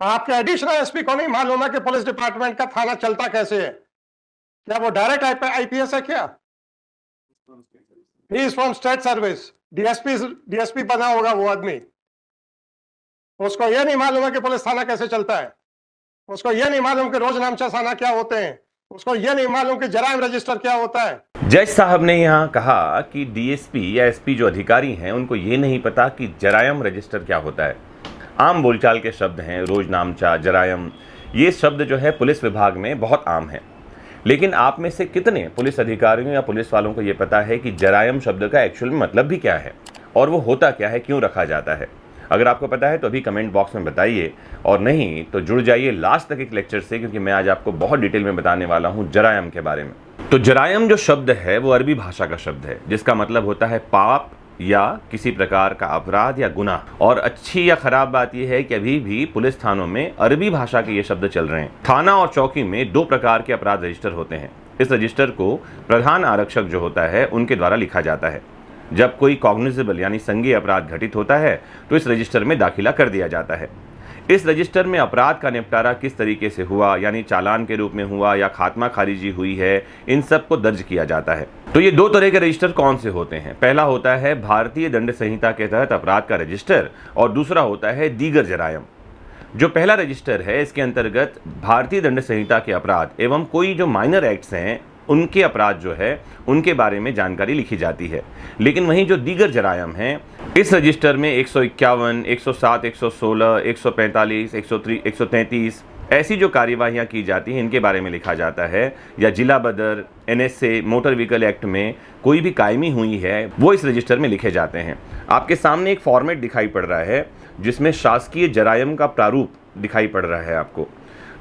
आपके additional SP को नहीं मालूम है कि पुलिस डिपार्टमेंट का थाना चलता कैसे है? क्या वो डायरेक्ट आईपीएस है क्या? He is from state service. DSP बना होगा वो आदमी। उसको यह नहीं मालूम है कि पुलिस थाना कैसे चलता है। उसको यह नहीं मालूम कि रोज नामचा थाना क्या होते हैं। उसको यह नहीं मालूम कि जराइम रजिस्टर क्या होता है। जज साहब ने यहाँ कहा कि डीएसपी या एसपी जो अधिकारी हैं उनको ये नहीं पता कि जरायम रजिस्टर क्या होता है। आम बोलचाल के शब्द हैं, रोज नामचा, जरायम, ये शब्द जो है पुलिस विभाग में बहुत आम है। लेकिन आप में से कितने पुलिस अधिकारियों या पुलिस वालों को ये पता है कि जरायम शब्द का एक्चुअल मतलब भी क्या है और वो होता क्या है, क्यों रखा जाता है? अगर आपको पता है तो अभी कमेंट बॉक्स में बताइए, और नहीं तो जुड़ जाइए लास्ट तक एक लेक्चर से, क्योंकि मैं आज आपको बहुत डिटेल में बताने वाला हूँ जरायम के बारे में। तो जरायम जो शब्द है वो अरबी भाषा का शब्द है, जिसका मतलब होता है पाप या किसी प्रकार का अपराध या गुनाह। और अच्छी या खराब बात यह है कि अभी भी पुलिस थानों में अरबी भाषा के ये शब्द चल रहे हैं। थाना और चौकी में दो प्रकार के अपराध रजिस्टर होते हैं। इस रजिस्टर को प्रधान आरक्षक जो होता है उनके द्वारा लिखा जाता है। जब कोई कॉग्निजेबल यानी संज्ञेय अपराध घटित होता है तो इस रजिस्टर में दाखिला कर दिया जाता है। इस रजिस्टर में अपराध का निपटारा किस तरीके से हुआ, यानी चालान के रूप में हुआ या खात्मा खारिजी हुई है, इन सब को दर्ज किया जाता है। तो ये दो तरह के रजिस्टर कौन से होते हैं? पहला होता है भारतीय दंड संहिता के तहत अपराध का रजिस्टर, और दूसरा होता है दीगर जरायम। जो पहला रजिस्टर है इसके अंतर्गत भारतीय दंड संहिता के अपराध एवं कोई जो माइनर एक्ट्स हैं उनके अपराध जो है उनके बारे में जानकारी लिखी जाती है। लेकिन वहीं जो दीगर जरायम हैं, इस रजिस्टर में 151, 107, 116, 145, 133 ऐसी जो कार्यवाहियां की जाती हैं इनके बारे में लिखा जाता है। या जिला बदर, एनएसए, मोटर व्हीकल एक्ट में कोई भी कायमी हुई है वो इस रजिस्टर में लिखे जाते हैं। आपके सामने एक फॉर्मेट दिखाई पड़ रहा है जिसमें शासकीय जरायम का प्रारूप दिखाई पड़ रहा है आपको।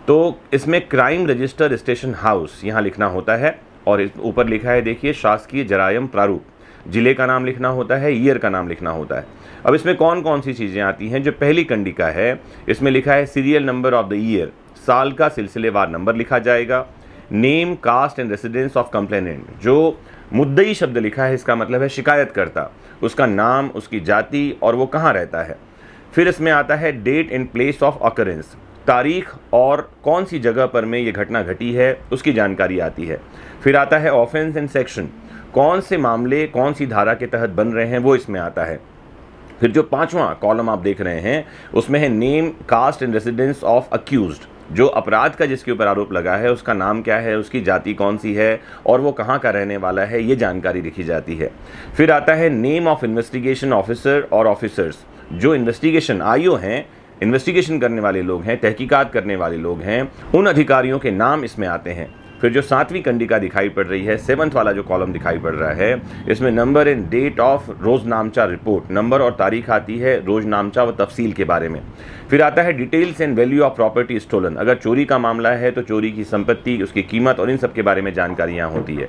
तो इसमें क्राइम रजिस्टर स्टेशन हाउस यहाँ लिखना होता है, और ऊपर लिखा है देखिए शासकीय जरायम प्रारूप। जिले का नाम लिखना होता है, ईयर का नाम लिखना होता है। अब इसमें कौन कौन सी चीज़ें आती हैं? जो पहली कंडिका है इसमें लिखा है serial number of the year, साल का सिलसिलेवार नंबर लिखा जाएगा। Name, caste and residence of complainant, जो मुद्दई शब्द लिखा है इसका मतलब है शिकायतकर्ता, उसका नाम, उसकी जाति और वो कहाँ रहता है। फिर इसमें आता है date and place of occurrence, तारीख और कौन सी जगह पर में ये घटना घटी है उसकी जानकारी आती है। फिर आता है ऑफेंस एंड सेक्शन, कौन से मामले कौन सी धारा के तहत बन रहे हैं वो इसमें आता है। फिर जो पांचवा कॉलम आप देख रहे हैं उसमें है name, caste and residence of accused, जो अपराध का जिसके ऊपर आरोप लगा है उसका नाम क्या है, उसकी जाति कौन सी है और वो कहाँ का रहने वाला है, ये जानकारी लिखी जाती है। फिर आता है नेम ऑफ इन्वेस्टिगेशन ऑफिसर और ऑफिसर्स, जो इन्वेस्टिगेशन आईओ हैं, इन्वेस्टिगेशन करने वाले लोग हैं, तहकीकात करने वाले लोग हैं, उन अधिकारियों के नाम इसमें आते हैं। फिर जो सातवीं कंडिका दिखाई पड़ रही है, सेवंथ वाला जो कॉलम दिखाई पड़ रहा है, इसमें नंबर एंड डेट ऑफ रोजनामचा रिपोर्ट, नंबर और तारीख आती है रोजनामचा व तफसील के बारे में। फिर आता है details and value of property stolen, अगर चोरी का मामला है तो चोरी की संपत्ति, उसकी कीमत और इन सब के बारे में जानकारियाँ होती है।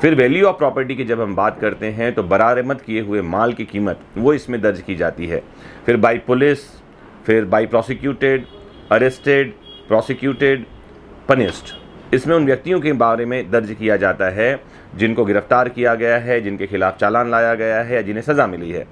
फिर वैल्यू ऑफ प्रॉपर्टी की जब हम बात करते हैं तो बरामद किए हुए माल की कीमत वो इसमें दर्ज की जाती है। फिर बाई पुलिस, फिर by prosecuted, arrested, prosecuted, punished, इसमें उन व्यक्तियों के बारे में दर्ज किया जाता है जिनको गिरफ्तार किया गया है, जिनके खिलाफ चालान लाया गया है या जिन्हें सज़ा मिली है।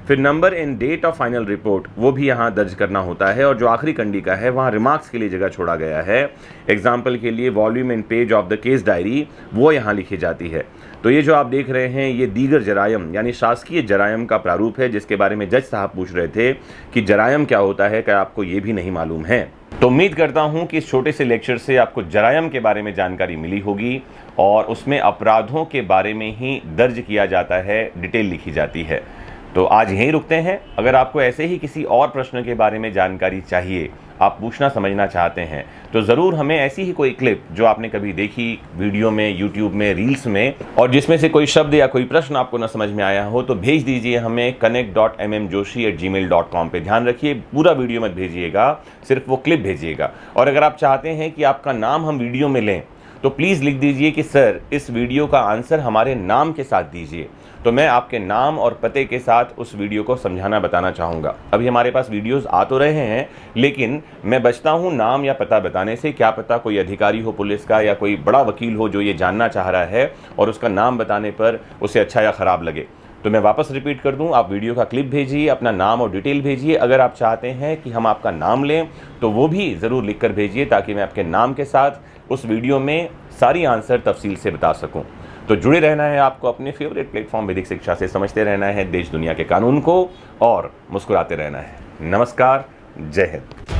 फिर number and date of final report वो भी यहाँ दर्ज करना होता है। और जो आखिरी कंडिका है वहाँ रिमार्क्स के लिए जगह छोड़ा गया है। एग्जाम्पल के लिए volume and page of the case diary वो यहाँ लिखी जाती है। तो ये जो आप देख रहे हैं ये दीगर जरायम यानी शासकीय जरायम का प्रारूप है, जिसके बारे में जज साहब पूछ रहे थे कि जरायम क्या होता है, क्या आपको ये भी नहीं मालूम है? तो उम्मीद करता हूं कि इस छोटे से लेक्चर से आपको जरायम के बारे में जानकारी मिली होगी, और उसमें अपराधों के बारे में ही दर्ज किया जाता है, डिटेल लिखी जाती है। तो आज यहीं रुकते हैं। अगर आपको ऐसे ही किसी और प्रश्न के बारे में जानकारी चाहिए, आप पूछना समझना चाहते हैं, तो ज़रूर हमें ऐसी ही कोई क्लिप जो आपने कभी देखी वीडियो में, यूट्यूब में, रील्स में, और जिसमें से कोई शब्द या कोई प्रश्न आपको न समझ में आया हो, तो भेज दीजिए हमें connect.mmjoshi@gmail.com पे। ध्यान रखिए पूरा वीडियो मत भेजिएगा, सिर्फ वो क्लिप भेजिएगा। और अगर आप चाहते हैं कि आपका नाम हम वीडियो में लें तो प्लीज़ लिख दीजिए कि सर इस वीडियो का आंसर हमारे नाम के साथ दीजिए, तो मैं आपके नाम और पते के साथ उस वीडियो को समझाना बताना चाहूँगा। अभी हमारे पास वीडियोस आ तो रहे हैं, लेकिन मैं बचता हूँ नाम या पता बताने से। क्या पता कोई अधिकारी हो पुलिस का या कोई बड़ा वकील हो जो ये जानना चाह रहा है और उसका नाम बताने पर उसे अच्छा या ख़राब लगे। तो मैं वापस रिपीट कर दूं, आप वीडियो का क्लिप भेजिए, अपना नाम और डिटेल भेजिए। अगर आप चाहते हैं कि हम आपका नाम लें तो वो भी ज़रूर लिख कर भेजिए, ताकि मैं आपके नाम के साथ उस वीडियो में सारी आंसर तफसील से बता सकूं। तो जुड़े रहना है आपको अपने फेवरेट प्लेटफॉर्म वैदिक शिक्षा से, समझते रहना है देश दुनिया के कानून को और मुस्कुराते रहना है। नमस्कार, जय हिंद।